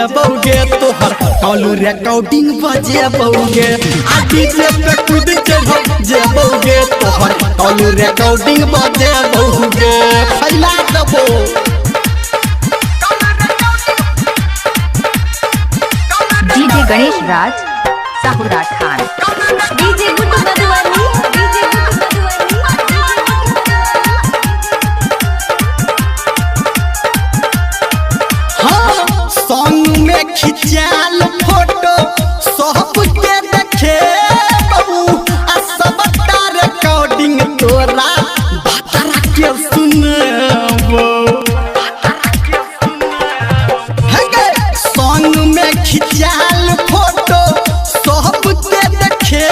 बजेबोगे तोहर call recording बजेबोगे आ DJ पे कूद जेबोगे तोहर कॉल रिकॉर्डिंग बजेबोगे फैला देबो डीजे गणेश राज साहुरा खान डीजे गुड्डू मधुबनी हाँ सॉन्ग में खिंचाल फोटो सब के देखे बहू आ सब रिकॉर्डिंग तोरा बतरा के सुनबो सॉन्ग में खिंचाल फोटो सब के देखे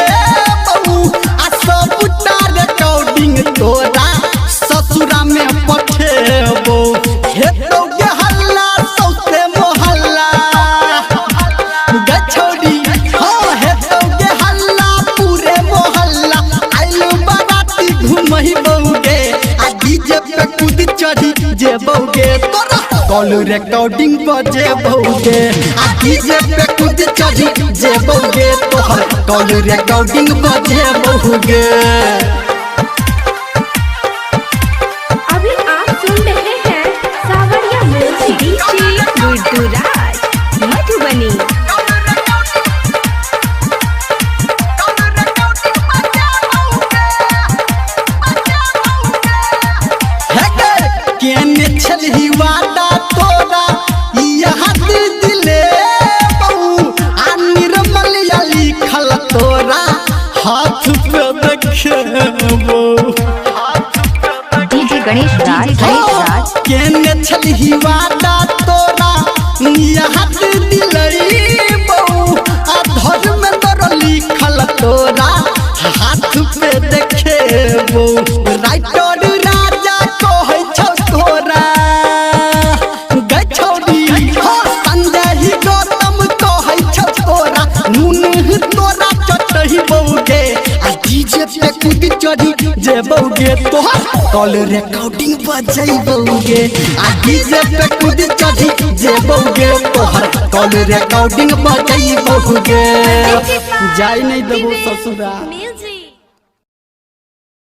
बहू आ सब रिकॉर्डिंग तोरा ससुरा में पठेबो हेतोगे हल्ला सौसे मोहल्ला गछौड़ी हाँ हेतोगे हल्ला पूरे मोहल्ला आइल बाराती घुमहिबोगे आ डीजे पे कूद चढ़ी जेबोगे तोरा कॉल रिकॉर्डिंग बजेबोगे आ डीजे पे कूद चढ़ी जेबोगे तोहर कॉल रिकॉर्डिंग बजेबोगे अभी आप सुन रहे हैं सावरिया म्यूजिक डीजे गुड्डू राज मधुबनी केने छलही वादा तोरा यहाँ दिले बहू आ निर्मल या लिखल तोरा हाथ पे देखबो डीजे गणेश राज केने छलही वादा तोरा यहाँ दिले बहू आ धर्मेंद्र लिखल तोरा हाथ पे देखबो राइटर राजा कहै छौ तोरा गछौड़ी हाँ संजय ही गौतम कहै छौ तोरा नून तोरा चटहिबोगे आ डीजे पे कूद चढ़ी जेबोगे तोहर कॉल रिकॉर्डिंग बजेबोगे आ डीजे पे कूद चढ़ी जेबोगे तोहर कॉल रिकॉर्डिंग बजेबोगे जाय नहीं देबो ससुरा म्यूजिक